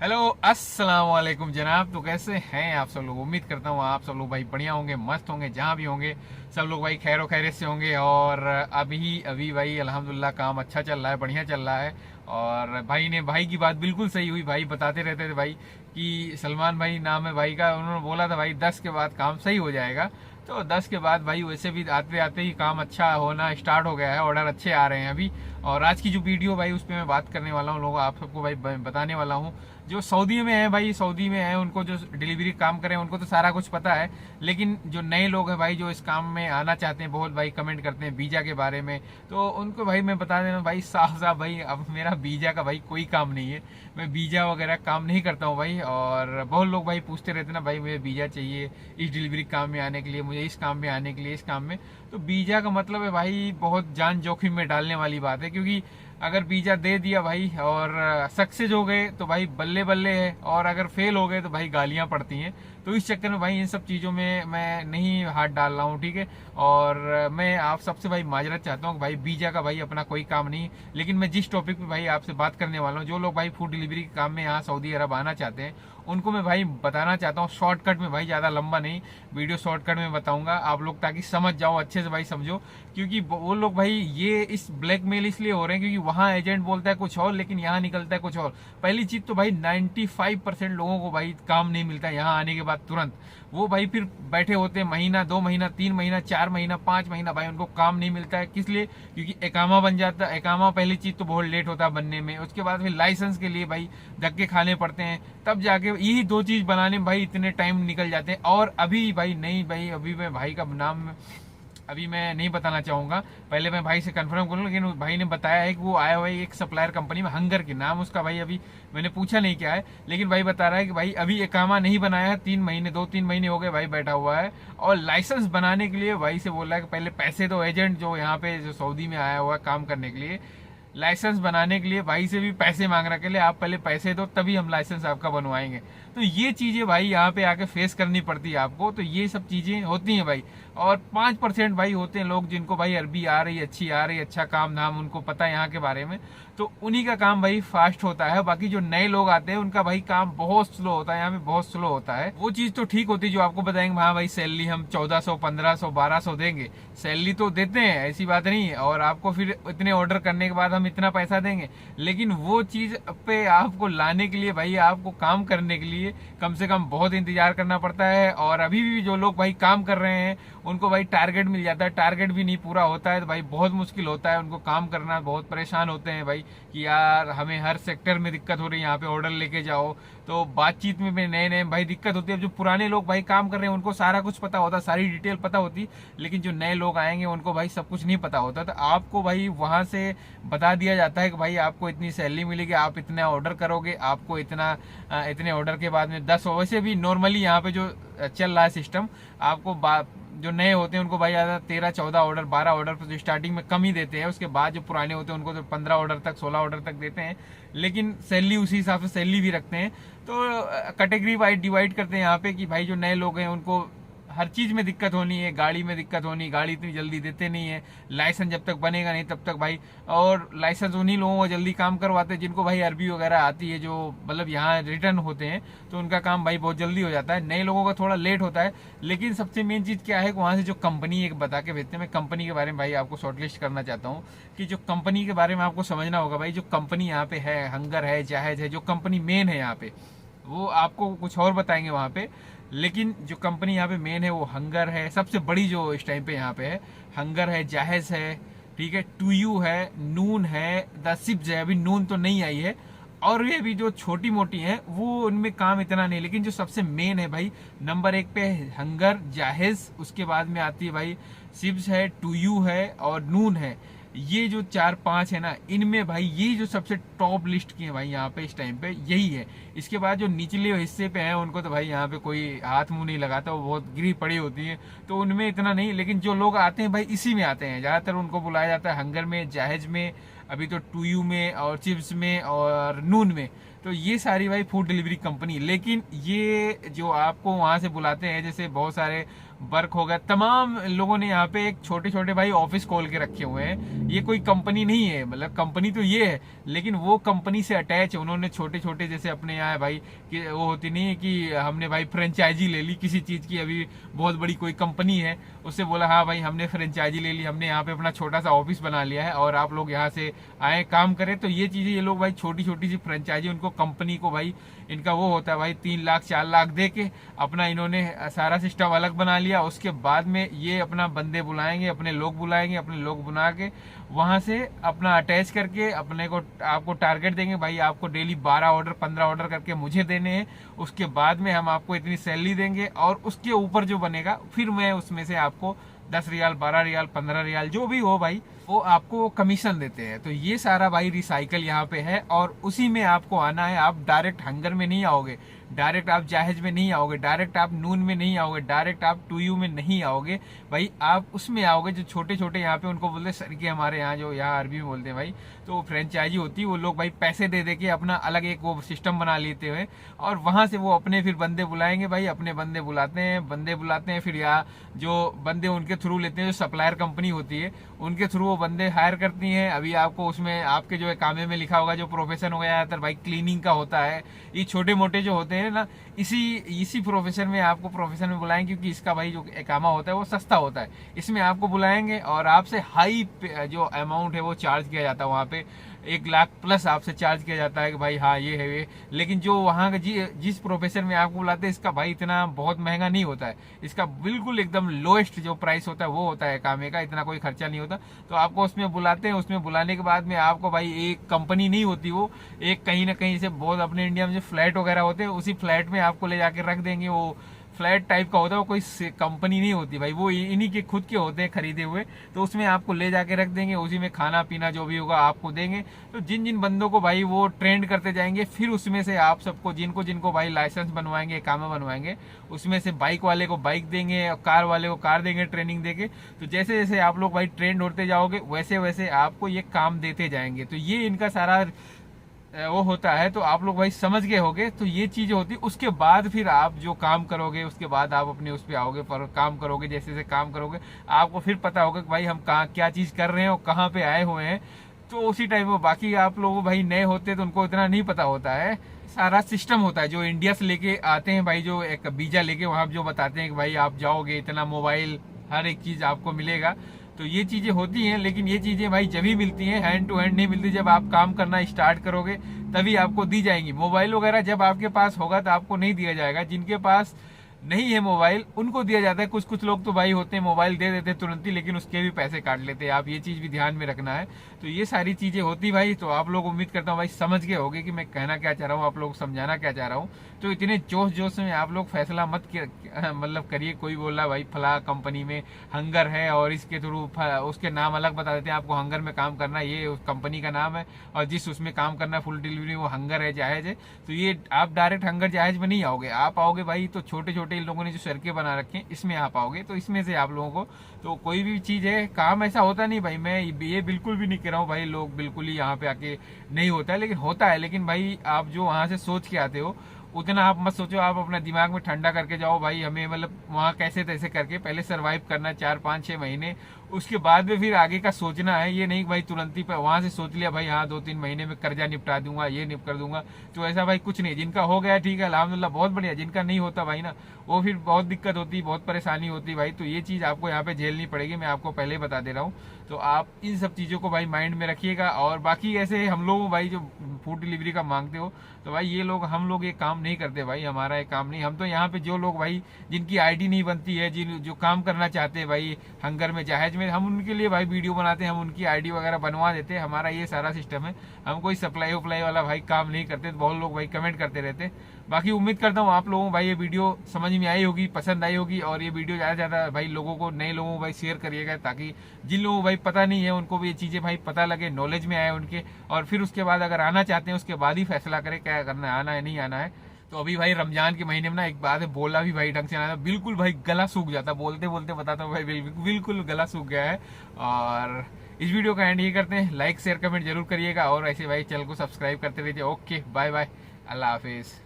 Hello अस्सलाम वालेकुम जनाब। तो कैसे हैं आप सब लोग? उम्मीद करता हूँ आप सब लोग भाई बढ़िया होंगे, मस्त होंगे, जहाँ भी होंगे सब लोग भाई खैर खैरियत से होंगे। और अभी अभी भाई अल्हम्दुलिल्लाह काम अच्छा चल रहा है, बढ़िया चल रहा है। और भाई की बात बिल्कुल सही हुई। भाई बताते रहते थे भाई कि सलमान भाई नाम है भाई का, उन्होंने बोला था भाई 10 के बाद काम सही हो जाएगा। तो 10 के बाद भाई वैसे भी आते आते ही काम अच्छा होना स्टार्ट हो गया है, ऑर्डर अच्छे आ रहे हैं अभी। और आज की जो वीडियो भाई उस पर मैं बात करने वाला हूँ, लोगों आप सबको भाई बताने वाला हूँ। जो सऊदी में है भाई, सऊदी में है, उनको जो डिलीवरी काम करें उनको तो सारा कुछ पता है। लेकिन जो नए लोग हैं भाई जो इस काम में आना चाहते हैं, बहुत भाई कमेंट करते हैं वीजा के बारे में। तो उनको भाई मैं बता देना भाई साफ साफ भाई, अब मेरा वीजा का भाई कोई काम नहीं है। मैं वीजा वगैरह काम नहीं करता हूँ भाई। और बहुत लोग भाई पूछते रहते ना भाई मुझे वीजा चाहिए इस डिलीवरी काम में आने के लिए, मुझे इस काम में आने के लिए, इस काम में। तो वीजा का मतलब है भाई बहुत जान जोखिम में डालने वाली बात है। क्योंकि अगर वीजा दे दिया भाई और सक्सेस हो गए तो भाई बल्ले बल्ले है, और अगर फेल हो गए तो भाई गालियां पड़ती हैं। तो इस चक्कर में भाई इन सब चीज़ों में मैं नहीं हाथ डाल रहा हूँ, ठीक है। और मैं आप सबसे भाई माजरत चाहता हूँ भाई, वीजा का भाई अपना कोई काम नहीं। लेकिन मैं जिस टॉपिक पे भाई आपसे बात करने वाला हूँ, जो लोग भाई फूड डिलीवरी के काम में यहाँ सऊदी अरब आना चाहते हैं उनको मैं भाई बताना चाहता हूँ शॉर्टकट में भाई, ज़्यादा लंबा नहीं वीडियो शॉर्टकट में बताऊंगा आप लोग, ताकि समझ जाओ अच्छे से भाई, समझो। क्योंकि वो लोग भाई ये इस ब्लैकमेल इसलिए हो रहे हैं क्योंकि वहाँ एजेंट बोलता है कुछ और लेकिन यहाँ निकलता है कुछ और। पहली चीज तो भाई 95% लोगों को भाई काम नहीं मिलता है यहाँ आने के बाद तुरंत। वो भाई फिर बैठे होते हैं महीना, 2 महीना, 3 महीना, 4 महीना, 5 महीना भाई उनको काम नहीं मिलता है। किस लिए? क्योंकि एकामा बन जाता है। एकामा पहली चीज तो बहुत लेट होता है बनने में, उसके बाद फिर लाइसेंस के लिए भाई धक्के खाने पड़ते हैं, तब जाके यही दो चीज बनाने में भाई इतने टाइम निकल जाते हैं। और अभी भाई नहीं भाई, अभी मैं भाई का नाम अभी मैं नहीं बताना चाहूंगा, पहले मैं भाई से कंफर्म करूँ। लेकिन भाई ने बताया है कि वो आया हुआ है एक सप्लायर कंपनी में, हंगर के नाम उसका भाई, अभी मैंने पूछा नहीं क्या है। लेकिन भाई बता रहा है कि भाई अभी एकामा नहीं बनाया है, 3 महीने, 2-3 महीने हो गए भाई बैठा हुआ है। और लाइसेंस बनाने के लिए भाई से बोल रहा है कि पहले पैसे दो, एजेंट जो यहाँ पे जो सऊदी में आया हुआ है काम करने के लिए, लाइसेंस बनाने के लिए भाई से भी पैसे मांग रहा है, आप पहले पैसे दो तभी हम लाइसेंस आपका बनवाएंगे। तो ये चीजें भाई यहाँ पे आके फेस करनी पड़ती है आपको। तो ये सब चीजें होती हैं भाई। और 5% भाई होते हैं लोग जिनको भाई अरबी आ रही, अच्छी आ रही, अच्छा काम धाम उनको पता है यहाँ के बारे में, तो उन्हीं का काम भाई फास्ट होता है। बाकी जो नए लोग आते हैं उनका भाई काम बहुत स्लो होता है, यहाँ पे बहुत स्लो होता है। वो चीज तो ठीक होती है जो आपको बताएंगे हाँ भाई सैलरी हम 1400, 1500, 1200 देंगे, सैलरी तो देते हैं, ऐसी बात नहीं है। और आपको फिर इतने ऑर्डर करने के बाद हम इतना पैसा देंगे। लेकिन वो चीज पे आपको लाने के लिए भाई, आपको काम करने के लिए कम से कम बहुत इंतजार करना पड़ता है। और अभी भी जो लोग भाई काम कर रहे हैं उनको भाई टारगेट मिल जाता है, टारगेट भी नहीं पूरा होता है तो भाई बहुत मुश्किल होता है उनको काम करना, बहुत परेशान होते हैं भाई कि यार हमें हर सेक्टर में दिक्कत हो रही है, यहाँ पे ऑर्डर लेके जाओ। तो बातचीत में नए नए भाई दिक्कत होती है। जो पुराने लोग भाई काम कर रहे हैं उनको सारा कुछ पता होता, सारी डिटेल पता होती। लेकिन जो नए लोग आएंगे उनको भाई सब कुछ नहीं पता होता। तो आपको भाई वहां से बता दिया जाता है कि भाई आपको इतनी सैलरी मिलेगी, आप इतना ऑर्डर करोगे, आपको इतना इतने ऑर्डर के बाद में 10, वैसे भी नॉर्मली यहाँ पे जो चल रहा है सिस्टम, आपको जो नए होते हैं उनको भाई ज्यादा 13, 14 ऑर्डर, 12 ऑर्डर तो स्टार्टिंग में कम ही देते हैं। उसके बाद जो पुराने होते हैं उनको तो 15 ऑर्डर तक, 16 ऑर्डर तक देते हैं। लेकिन सैलरी उसी हिसाब से सैलरी भी रखते हैं। तो कैटेगरी वाइज डिवाइड करते हैं यहाँ पे कि भाई जो नए लोग हैं उनको हर चीज में दिक्कत होनी है, गाड़ी में दिक्कत होनी, गाड़ी इतनी जल्दी देते नहीं है, लाइसेंस जब तक बनेगा नहीं तब तक भाई। और लाइसेंस उन्हीं लोगों को जल्दी काम करवाते हैं जिनको भाई अरबी वगैरह आती है, जो मतलब यहाँ रिटर्न होते हैं, तो उनका काम भाई बहुत जल्दी हो जाता है। नए लोगों का थोड़ा लेट होता है। लेकिन सबसे मेन चीज क्या है कि वहां से जो कंपनी एक बता के भेजते हैं, मैं कंपनी के बारे में भाई आपको शॉर्टलिस्ट करना चाहता हूँ कि जो कंपनी के बारे में आपको समझना होगा भाई। जो कंपनी यहाँ पे है, हंगर है, जाहेज है, जो कंपनी मेन है यहाँ पे, वो आपको कुछ और बताएंगे वहां पे। लेकिन जो कंपनी यहाँ पे मेन है वो हंगर है, सबसे बड़ी जो इस टाइम पे यहाँ पे है। हंगर है, जाहेज है, ठीक है, टूयू है, नून है, द सिप्स है, अभी नून तो नहीं आई है। और ये भी जो छोटी मोटी है वो उनमें काम इतना नहीं। लेकिन जो सबसे मेन है भाई, नंबर 1 पे है हंगर, जाहेज, उसके बाद में आती है भाई सिप्स है, टूयू है और नून है। ये जो 4-5 है ना, इनमें भाई ये जो सबसे टॉप लिस्ट की है भाई यहाँ पे इस टाइम पे यही है। इसके बाद जो निचले हिस्से पे है उनको तो भाई यहाँ पे कोई हाथ मुंह नहीं लगाता, वो बहुत गिरी पड़ी होती है, तो उनमें इतना नहीं। लेकिन जो लोग आते हैं भाई इसी में आते हैं ज्यादातर, उनको बुलाया जाता है हंगर में, जाहेज में, अभी तो टूयू में और चिप्स में और नून में। तो ये सारी भाई फूड डिलीवरी कंपनी। लेकिन ये जो आपको वहां से बुलाते हैं, जैसे बहुत सारे वर्क हो गया, तमाम लोगों ने यहाँ पे एक छोटे छोटे भाई ऑफिस खोल के रखे हुए हैं। ये कोई कंपनी नहीं है, मतलब कंपनी तो ये है लेकिन वो कंपनी से अटैच उन्होंने छोटे छोटे, जैसे अपने यहाँ भाई कि वो होती नहीं है कि हमने भाई फ्रेंचाइजी ले ली किसी चीज की, अभी बहुत बड़ी कोई कंपनी है उससे बोला हाँ भाई हमने फ्रेंचाइजी ले ली, हमने यहाँ पे अपना छोटा सा ऑफिस बना लिया है और आप लोग यहाँ से आए काम करें। तो ये चीजें ये लोग भाई छोटी छोटी सी फ्रेंचाइजी उनको कंपनी को भाई इनका वो होता है भाई 3 लाख 4 लाख दे के अपना इन्होंने सारा सिस्टम अलग बना लिया। उसके बाद में ये अपना बंदे बुलाएंगे, अपने लोग बुलाएंगे, अपने लोग बुला के वहां से अपना अटैच करके अपने को आपको टारगेट देंगे भाई आपको डेली 12 ऑर्डर 15 ऑर्डर करके मुझे देने हैं। उसके बाद में हम आपको इतनी सैलरी देंगे और उसके ऊपर जो बनेगा फिर मैं उसमें से आपको 10 रियाल 12 रियाल 15 रियाल जो भी हो भाई वो आपको कमीशन देते हैं। तो ये सारा भाई रिसाइकल यहाँ पे है और उसी में आपको आना है। आप डायरेक्ट हंगर में नहीं आओगे, डायरेक्ट आप जाहेज में नहीं आओगे, डायरेक्ट आप नून में नहीं आओगे, डायरेक्ट आप टूयू में नहीं आओगे भाई, आप उसमें आओगे जो छोटे छोटे यहाँ पे उनको बोलते हैं सर के, हमारे यहाँ जो यहाँ अरबी में बोलते हैं भाई, तो फ्रेंचाइजी होती है वो लोग भाई पैसे दे दे के अपना अलग एक वो सिस्टम बना लेते हुए और वहां से वो अपने फिर बंदे बुलाएंगे भाई, अपने बंदे बुलाते हैं फिर यहाँ जो बंदे उनके थ्रू लेते हैं, जो सप्लायर कंपनी होती है उनके थ्रू वो बंदे हायर करती हैं। अभी आपको उसमें आपके जो है कामे में लिखा होगा जो प्रोफेशन हो गया है भाई क्लीनिंग का होता है, ये छोटे मोटे जो होते हैं ना इसी प्रोफेशन में आपको प्रोफेशन में बुलाएंगे क्योंकि इसका भाई जो एकामा होता है वो सस्ता होता है, इसमें आपको बुलाएंगे और आपसे हाई जो अमाउंट है वो चार्ज किया जाता है। वहाँ पे 1 लाख प्लस आपसे चार्ज किया जाता है कि भाई हाँ ये है ये। लेकिन जो वहाँ का जिस प्रोफेशन में आपको बुलाते हैं इसका भाई इतना बहुत महंगा नहीं होता है, इसका बिल्कुल एकदम लोएस्ट जो प्राइस होता है वो होता है कामे का, इतना कोई खर्चा नहीं होता। तो आपको उसमें बुलाते हैं, उसमें बुलाने के बाद में आपको भाई एक कंपनी नहीं होती वो, एक कहीं ना कहीं से बहुत अपने इंडिया में जो फ्लैट वगैरह होते हैं उसी फ्लैट में आपको ले जाके रख देंगे। वो फ्लैट टाइप का होता है, वो कोई कंपनी नहीं होती भाई, वो इन्हीं के खुद के होते हैं खरीदे हुए। तो उसमें आपको ले जाके रख देंगे, उसी में खाना पीना जो भी होगा आपको देंगे। तो जिन जिन बंदों को भाई वो ट्रेंड करते जाएंगे फिर उसमें से आप सबको जिनको जिनको भाई लाइसेंस बनवाएंगे कामा बनवाएंगे उसमें से बाइक वाले को बाइक देंगे और कार वाले को कार देंगे ट्रेनिंग देके। तो जैसे जैसे आप लोग भाई ट्रेंड होते जाओगे वैसे वैसे आपको ये काम देते जाएंगे। तो ये इनका सारा वो होता है। तो आप लोग भाई समझ गए होगे। तो ये चीज होती, उसके बाद फिर आप जो काम करोगे उसके बाद आप अपने उस पर आओगे, पर काम करोगे जैसे जैसे काम करोगे आपको फिर पता होगा कि भाई हम कहाँ क्या चीज कर रहे हैं और कहाँ पे आए हुए हैं। तो उसी टाइम में बाकी आप लोग भाई नए होते तो उनको इतना नहीं पता होता है। सारा सिस्टम होता है जो इंडिया से लेके आते हैं भाई, जो एक वीजा लेके वहां जो बताते हैं कि भाई आप जाओगे इतना मोबाइल हर एक चीज आपको मिलेगा। तो ये चीजें होती हैं, लेकिन ये चीजें भाई जब ही मिलती हैं, हैंड टू हैंड नहीं मिलती। जब आप काम करना स्टार्ट करोगे तभी आपको दी जाएंगी। मोबाइल वगैरह जब आपके पास होगा तो आपको नहीं दिया जाएगा। जिनके पास नहीं है मोबाइल उनको दिया जाता है। कुछ कुछ लोग तो भाई होते हैं मोबाइल दे देते तुरंत ही, लेकिन उसके भी पैसे काट लेते हैं। आप ये चीज भी ध्यान में रखना है। तो ये सारी चीजें होती भाई। तो आप लोग उम्मीद करता हूँ भाई समझ गए होगे कि मैं कहना क्या चाह रहा हूँ, आप लोग समझाना क्या चाह रहा हूँ। तो इतने जोश जोश में आप लोग फैसला मत मतलब करिए। कोई बोल रहा भाई फला कंपनी में हंगर है और इसके थ्रू उसके नाम अलग बता देते हैं, आपको हंगर में काम करना है, ये उस कंपनी का नाम है, और जिस उसमें काम करना है फुल डिलीवरी वो हंगर है जायज है। तो ये आप डायरेक्ट हंगर जायज में नहीं आओगे। आप आओगे भाई तो छोटे छोटे इन लोगों ने जो सड़कें बना रखे हैं इसमें आप आओगे। तो इसमें से आप लोगों को तो कोई भी चीज है काम ऐसा होता नहीं भाई। मैं ये बिल्कुल भी नहीं कह रहा हूँ भाई लोग बिल्कुल ही यहाँ पे आके नहीं होता है, लेकिन होता है। लेकिन भाई आप जो वहां से सोच के आते हो उतना आप मत सोचो। आप अपना दिमाग में ठंडा करके जाओ भाई, हमें मतलब वहाँ कैसे तैसे करके पहले सरवाइव करना 4 5 6 महीने, उसके बाद में फिर आगे का सोचना है। ये नहीं भाई तुरंत ही वहां से सोच लिया भाई हाँ 2 3 महीने में कर्जा निपटा दूंगा, ये निप कर दूंगा। तो ऐसा भाई कुछ नहीं। जिनका हो गया ठीक है अल्हम्दुलिल्लाह बहुत बढ़िया, जिनका नहीं होता भाई ना वो फिर बहुत दिक्कत होती, बहुत परेशानी होती भाई। तो ये चीज आपको यहाँ पे झेलनी पड़ेगी, मैं आपको पहले ही बता दे रहा हूँ। तो आप इन सब चीजों को भाई माइंड में रखिएगा। और बाकी ऐसे हम लोग भाई जो फूड डिलीवरी का मांगते हो तो भाई ये लोग हम लोग ये काम नहीं करते भाई, हमारा ये काम नहीं। हम तो यहाँ पे जो लोग भाई जिनकी आईडी नहीं बनती है, जिन जो काम करना चाहते हैं भाई हंगर में जहाज में, हम उनके लिए भाई वीडियो बनाते हैं, हम उनकी आईडी वगैरह बनवा देते हैं। हमारा ये सारा सिस्टम है। हम कोई सप्लाई वप्लाई वाला भाई काम नहीं करते। तो बहुत लोग भाई कमेंट करते रहते। बाकी उम्मीद करता हूँ आप लोगों को भाई ये वीडियो समझ में आई होगी, पसंद आई होगी। और ये वीडियो ज्यादा से ज्यादा भाई लोगों को, नए लोगों को भाई शेयर करिएगा, ताकि जिन लोगों को भाई पता नहीं है उनको भी ये चीजें भाई पता लगे, नॉलेज में आए उनके। और फिर उसके बाद अगर आना चाहते हैं उसके बाद ही फैसला करें क्या करना है, आना है नहीं आना है। तो अभी भाई रमजान के महीने में ना एक बात है, बोला भी भाई ढंग से ना बिल्कुल भाई गला सूख जाता, बोलते बोलते बताता हूँ भाई बिल्कुल गला सूख गया है। और इस वीडियो का एंड ये करते हैं, लाइक शेयर कमेंट जरूर करिएगा और ऐसे भाई चैनल को सब्सक्राइब करते रहिए। ओके बाय बाय, अल्लाह हाफिज।